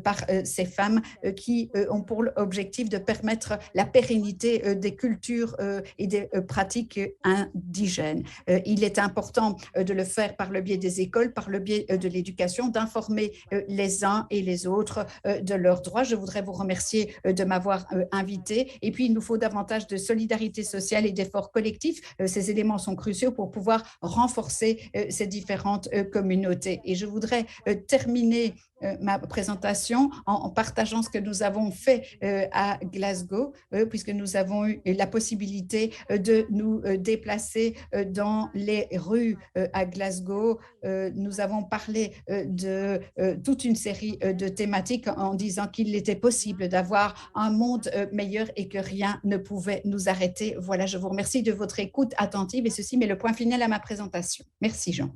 par ces femmes qui ont pour objectif de permettre la pérennité des cultures et des pratiques indigènes. Il est important de le faire par le biais des écoles, par le biais de l'éducation, d'informer les uns et les autres de leurs droits. Je voudrais vous remercier de m'avoir invité. Et puis, il nous faut davantage de solidarité sociale et d'efforts collectifs. Ces éléments sont cruciaux pour pouvoir renforcer ces différentes communautés. Et je voudrais terminer ma présentation en partageant ce que nous avons fait à Glasgow, puisque nous avons eu la possibilité de nous déplacer dans les rues à Glasgow. Nous avons parlé de toute une série de thématiques en disant qu'il était possible d'avoir un monde meilleur et que rien ne pouvait nous arrêter. Voilà, je vous remercie de votre écoute attentive et ceci met le point final à ma présentation. Merci, Jean.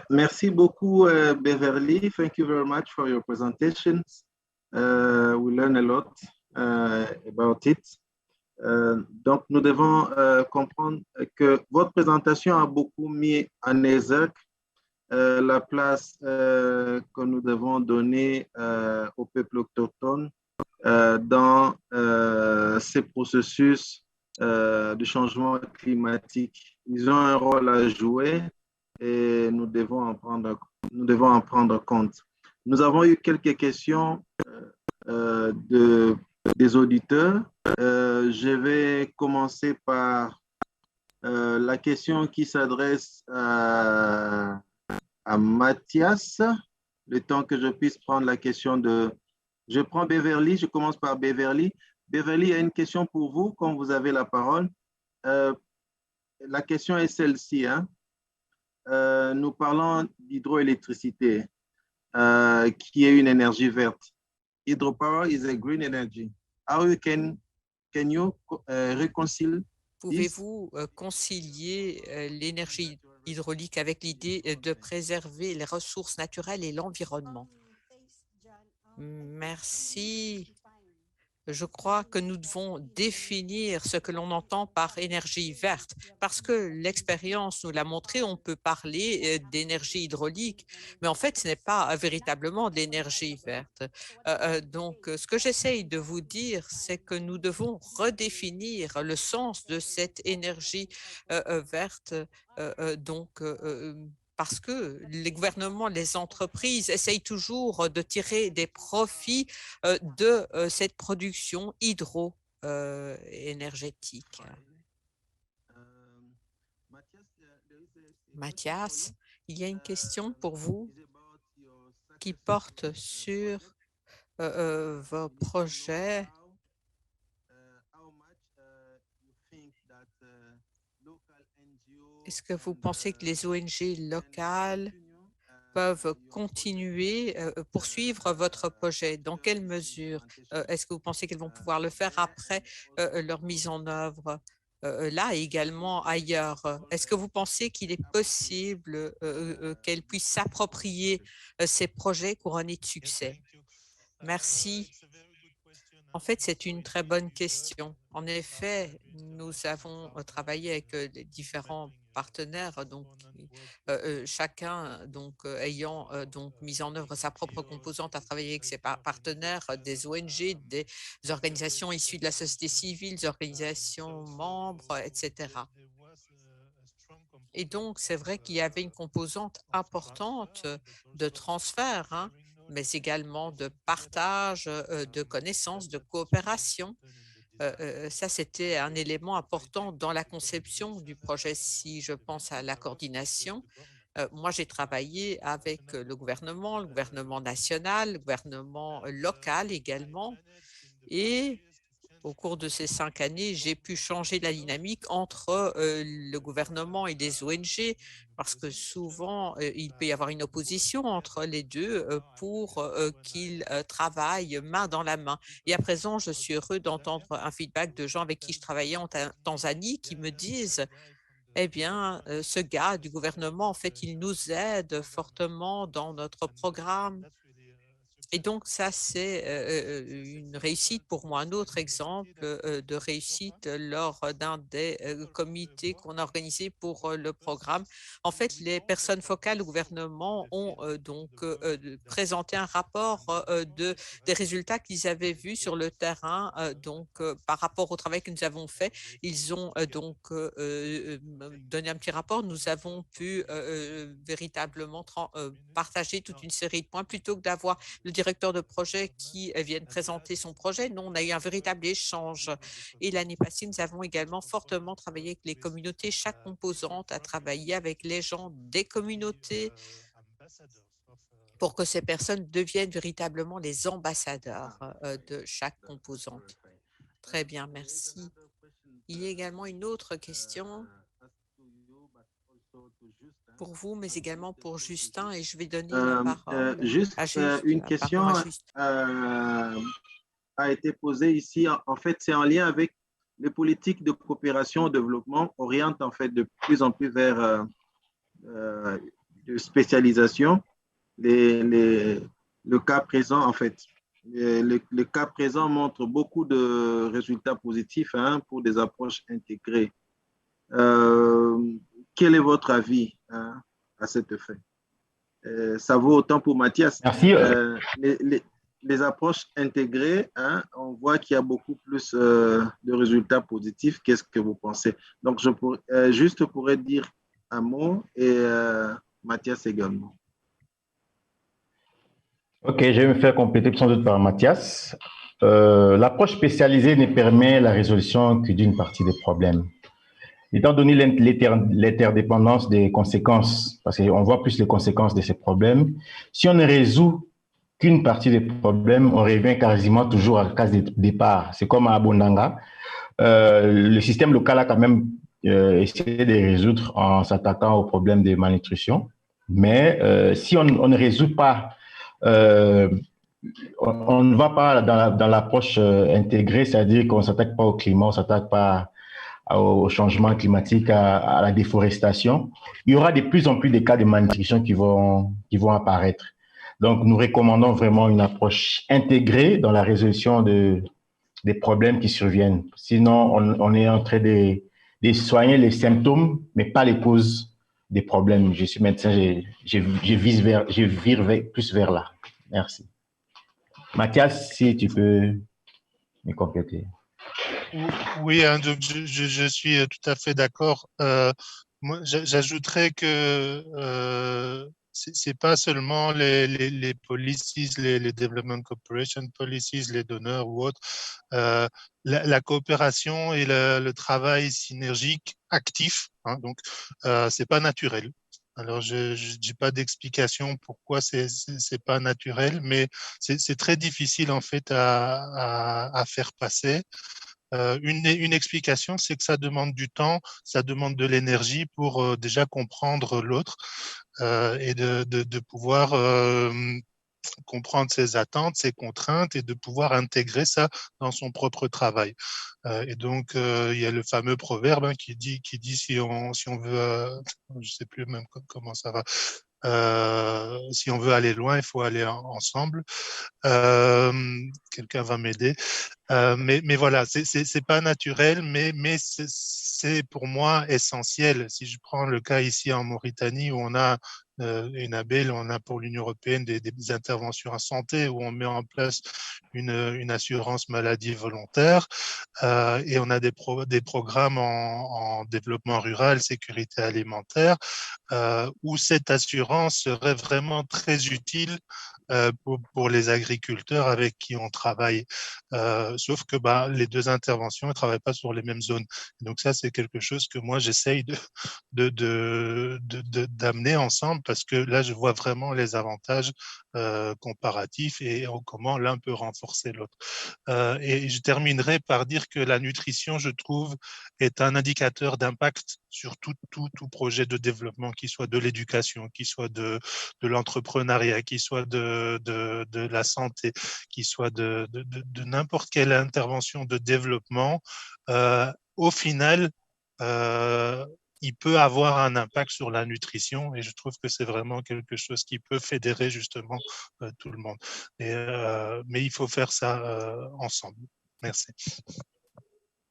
Merci beaucoup, Beverly. Thank you very much for your presentation. We learn a lot about it. Donc, nous devons comprendre que votre présentation a beaucoup mis en exergue la place que nous devons donner au peuple autochtone dans ces processus de changement climatique. Ils ont un rôle à jouer et nous devons en prendre compte. Nous avons eu quelques questions des auditeurs. Je vais commencer par la question qui s'adresse à Mathias, le temps que je puisse prendre la question de... Je prends Beverly, je commence par Beverly. Beverly, il y a une question pour vous, quand vous avez la parole. La question est celle-ci, hein? Nous parlons d'hydroélectricité, qui est une énergie verte. Hydropower is a green energy. How can you reconcile? Pouvez-vous concilier l'énergie hydraulique avec l'idée de préserver les ressources naturelles et l'environnement? Merci. Je crois que nous devons définir ce que l'on entend par énergie verte, parce que l'expérience nous l'a montré, on peut parler d'énergie hydraulique, mais en fait, ce n'est pas véritablement de l'énergie verte. Donc, ce que j'essaye de vous dire, c'est que nous devons redéfinir le sens de cette énergie verte. Parce que les gouvernements, les entreprises essayent toujours de tirer des profits de cette production hydro-énergétique. Mathias, il y a une question pour vous qui porte sur vos projets. Est-ce que vous pensez que les ONG locales peuvent continuer, poursuivre votre projet? Dans quelle mesure? Est-ce que vous pensez qu'elles vont pouvoir le faire après leur mise en œuvre là et également ailleurs? Est-ce que vous pensez qu'il est possible qu'elles puissent s'approprier ces projets couronnés de succès? Merci. En fait, c'est une très bonne question. En effet, nous avons travaillé avec les différents partenaires, donc chacun ayant mis en œuvre sa propre composante à travailler avec ses partenaires, des ONG, des organisations issues de la société civile, des organisations membres, etc. Et donc, c'est vrai qu'il y avait une composante importante de transfert, hein, mais également de partage de connaissances, de coopération. Ça, c'était un élément important dans la conception du projet. Si je pense à la coordination, moi, j'ai travaillé avec le gouvernement national, le gouvernement local également, et au cours de ces 5 années, j'ai pu changer la dynamique entre le gouvernement et les ONG, parce que souvent, il peut y avoir une opposition entre les deux pour qu'ils travaillent main dans la main. Et à présent, je suis heureux d'entendre un feedback de gens avec qui je travaillais en Tanzanie qui me disent eh bien, ce gars du gouvernement, en fait, il nous aide fortement dans notre programme. Et donc ça, c'est une réussite pour moi. Un autre exemple de réussite lors d'un des comités qu'on a organisé pour le programme. En fait, les personnes focales au gouvernement ont présenté un rapport des résultats qu'ils avaient vus sur le terrain. Par rapport au travail que nous avons fait, ils ont donné un petit rapport. Nous avons pu véritablement partager toute une série de points plutôt que d'avoir le directeur de projet qui vienne présenter son projet. Nous, on a eu un véritable échange. Et l'année passée, nous avons également fortement travaillé avec les communautés. Chaque composante a travaillé avec les gens des communautés pour que ces personnes deviennent véritablement les ambassadeurs de chaque composante. Très bien, merci. Il y a également une autre question pour vous, mais également pour Justin, et je vais donner la parole Juste à Justin. une question a été posée ici. En fait, c'est en lien avec les politiques de coopération au développement orientent en fait de plus en plus vers de spécialisation. Le cas présent, en fait, le cas présent montre beaucoup de résultats positifs pour des approches intégrées. Quel est votre avis à cet effet? Ça vaut autant pour Mathias. Merci. Les approches intégrées, on voit qu'il y a beaucoup plus de résultats positifs. Qu'est-ce que vous pensez? Donc, je pourrais dire un mot et Mathias également. Ok, je vais me faire compléter sans doute par Mathias. L'approche spécialisée ne permet la résolution que d'une partie des problèmes. Étant donné l'interdépendance des conséquences, parce qu'on voit plus les conséquences de ces problèmes, si on ne résout qu'une partie des problèmes, on revient quasiment toujours à la case de départ. C'est comme à Abondanga. Le système local a quand même essayé de résoudre en s'attaquant aux problèmes de malnutrition. Mais si on ne résout pas, on ne va pas dans l'approche intégrée, c'est-à-dire qu'on ne s'attaque pas au climat, on ne s'attaque pas au changement climatique, à la déforestation, il y aura de plus en plus de cas de malnutrition qui vont apparaître. Donc, nous recommandons vraiment une approche intégrée dans la résolution des problèmes qui surviennent. Sinon, on est en train de soigner les symptômes, mais pas les causes des problèmes. Je suis médecin, je vire plus vers là. Merci. Mathias, si tu peux me compléter. Oui, donc je suis tout à fait d'accord. Moi, j'ajouterais que c'est pas seulement les policies, les development cooperation policies, les donneurs ou autres. La coopération et le travail synergique actif, donc c'est pas naturel. Alors, je dis pas d'explication pourquoi c'est pas naturel, mais c'est très difficile en fait à faire passer. Une explication, c'est que ça demande du temps, ça demande de l'énergie pour déjà comprendre l'autre et de pouvoir comprendre ses attentes, ses contraintes et de pouvoir intégrer ça dans son propre travail. Et donc, il y a le fameux proverbe qui dit si on veut, je sais plus même comment ça va, si on veut aller loin, il faut aller ensemble. Quelqu'un va m'aider. Mais voilà, c'est pas naturel, mais c'est pour moi essentiel. Si je prends le cas ici en Mauritanie où on a Enabel, on a pour l'Union européenne des interventions en santé où on met en place une assurance maladie volontaire et on a des programmes en développement rural, sécurité alimentaire où cette assurance serait vraiment très utile pour les agriculteurs avec qui on travaille. Sauf que les deux interventions ne travaillent pas sur les mêmes zones. Donc ça, c'est quelque chose que moi, j'essaye d'amener ensemble parce que là, je vois vraiment les avantages comparatifs et comment l'un peut renforcer l'autre. Et je terminerai par dire que la nutrition, je trouve, est un indicateur d'impact sur tout projet de développement, qui soit de l'éducation, qui soit de l'entrepreneuriat, qui soit de la santé, qui soit de n'importe quelle intervention de développement. Au final, il peut avoir un impact sur la nutrition et je trouve que c'est vraiment quelque chose qui peut fédérer justement tout le monde. Mais il faut faire ça ensemble. Merci.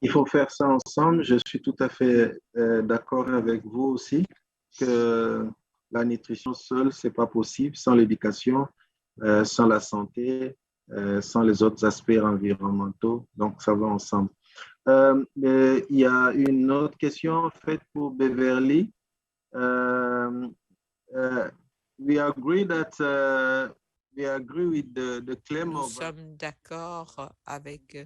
Il faut faire ça ensemble. Je suis tout à fait d'accord avec vous aussi que la nutrition seule, ce n'est pas possible sans l'éducation, sans la santé, sans les autres aspects environnementaux. Donc, ça va ensemble. Il y a une autre question faite pour Beverly. We agree with the claim Nous of sommes d'accord avec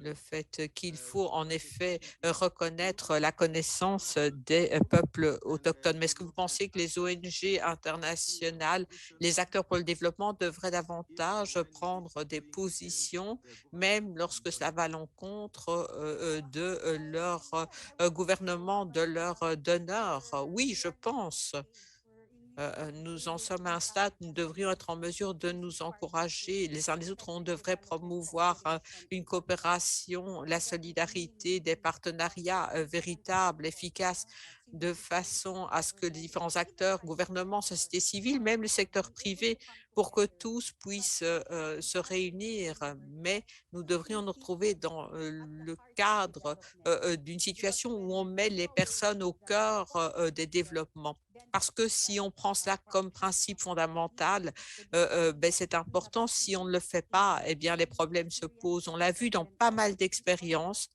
le fait qu'il faut en effet reconnaître la connaissance des peuples autochtones. Mais est-ce que vous pensez que les ONG internationales, les acteurs pour le développement devraient davantage prendre des positions, même lorsque cela va à l'encontre de leur gouvernement, de leurs donneurs? Oui, je pense. Nous en sommes à un stade où nous devrions être en mesure de nous encourager les uns les autres. On devrait promouvoir une coopération, la solidarité, des partenariats véritables, efficaces, de façon à ce que les différents acteurs, gouvernements, société civile, même le secteur privé, pour que tous puissent se réunir. Mais nous devrions nous retrouver dans le cadre d'une situation où on met les personnes au cœur des développements. Parce que si on prend cela comme principe fondamental, c'est important. Si on ne le fait pas, eh bien, les problèmes se posent. On l'a vu dans pas mal d'expériences.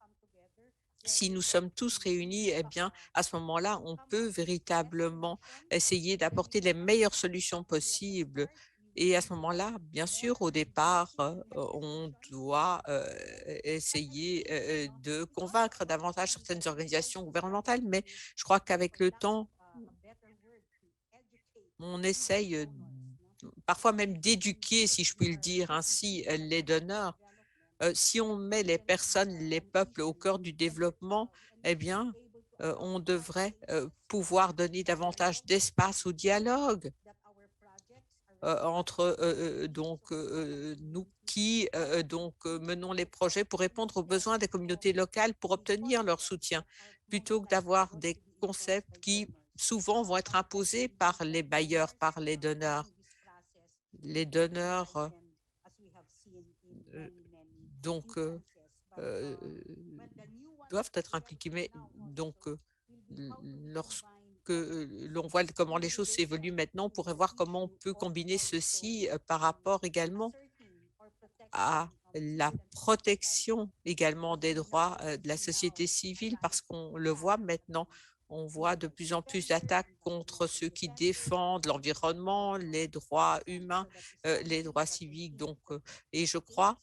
Si nous sommes tous réunis, eh bien, à ce moment-là, on peut véritablement essayer d'apporter les meilleures solutions possibles. Et à ce moment-là, bien sûr, au départ, on doit essayer de convaincre davantage certaines organisations gouvernementales, mais je crois qu'avec le temps, on essaye parfois même d'éduquer, si je puis le dire ainsi, les donneurs. Si on met les personnes, les peuples au cœur du développement, eh bien, on devrait pouvoir donner davantage d'espace au dialogue entre nous qui menons les projets pour répondre aux besoins des communautés locales pour obtenir leur soutien, plutôt que d'avoir des concepts qui souvent vont être imposés par les bailleurs, par les donneurs. Les donneurs doivent être impliqués, mais lorsque l'on voit comment les choses s'évoluent maintenant, on pourrait voir comment on peut combiner ceci par rapport également à la protection également des droits de la société civile, parce qu'on le voit maintenant, on voit de plus en plus d'attaques contre ceux qui défendent l'environnement, les droits humains, les droits civiques. Et je crois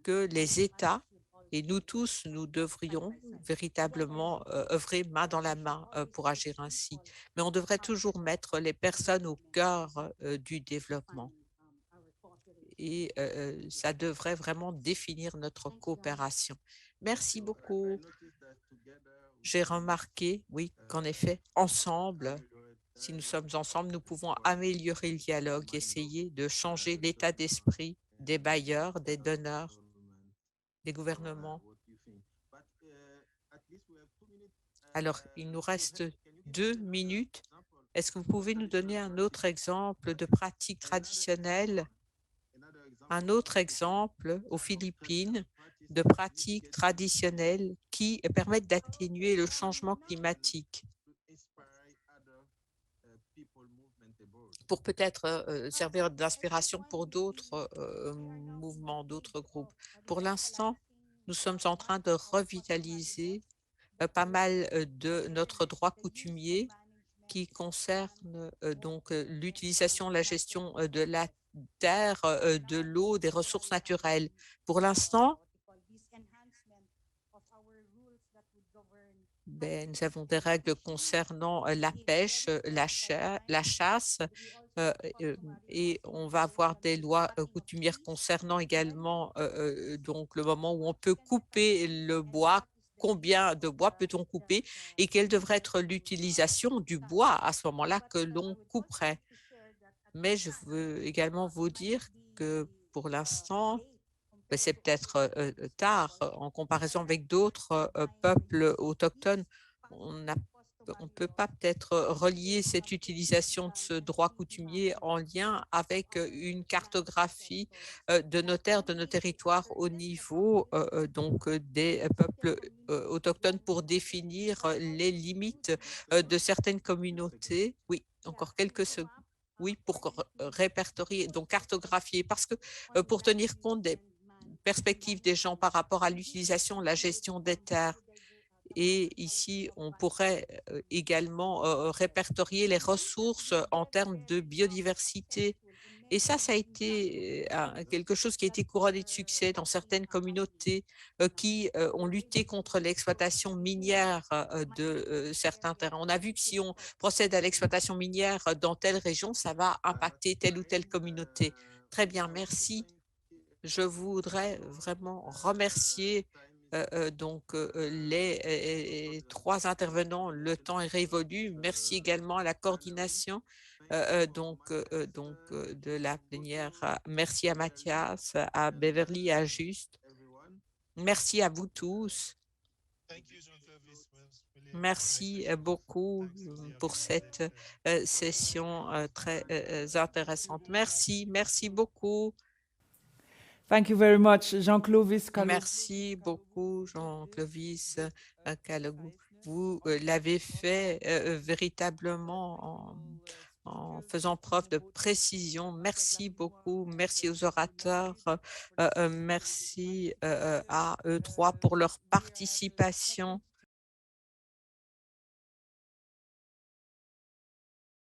que les États et nous tous, nous devrions véritablement œuvrer main dans la main pour agir ainsi. Mais on devrait toujours mettre les personnes au cœur du développement. Et ça devrait vraiment définir notre coopération. Merci beaucoup. J'ai remarqué, oui, qu'en effet, ensemble, si nous sommes ensemble, nous pouvons améliorer le dialogue, essayer de changer l'état d'esprit des bailleurs, des donneurs, des gouvernements. Alors, il nous reste 2 minutes. Est-ce que vous pouvez nous donner un autre exemple de pratique traditionnelle, un autre exemple aux Philippines de pratiques traditionnelles qui permettent d'atténuer le changement climatique pour peut-être servir d'inspiration pour d'autres mouvements, d'autres groupes? Pour l'instant, nous sommes en train de revitaliser pas mal de notre droit coutumier qui concerne l'utilisation, la gestion de la terre, de l'eau, des ressources naturelles. Pour l'instant, nous avons des règles concernant la pêche, la chasse, et on va avoir des lois coutumières concernant également donc le moment où on peut couper le bois. Combien de bois peut-on couper et quelle devrait être l'utilisation du bois à ce moment-là que l'on couperait. Mais je veux également vous dire que pour l'instant, c'est peut-être tard en comparaison avec d'autres peuples autochtones. On ne peut pas peut-être relier cette utilisation de ce droit coutumier en lien avec une cartographie de nos terres, de nos territoires au niveau donc des peuples autochtones pour définir les limites de certaines communautés. Oui, encore quelques secondes. Oui, pour répertorier, donc cartographier, parce que pour tenir compte des perspectives des gens par rapport à l'utilisation, la gestion des terres. Et ici, on pourrait également répertorier les ressources en termes de biodiversité. Et ça a été quelque chose qui a été couronné de succès dans certaines communautés qui ont lutté contre l'exploitation minière de certains terrains. On a vu que si on procède à l'exploitation minière dans telle région, ça va impacter telle ou telle communauté. Très bien, merci. Je voudrais vraiment remercier les trois intervenants. Le temps est révolu. Merci également à la coordination de la plénière. Merci à Mathias, à Beverly, à Juste. Merci à vous tous. Merci beaucoup pour cette session très intéressante. Merci beaucoup. Thank you very much, Jean-Clovis Kalou. Merci beaucoup, Jean-Clovis Kalou. Vous l'avez fait véritablement en faisant preuve de précision. Merci beaucoup. Merci aux orateurs. Merci à eux trois pour leur participation.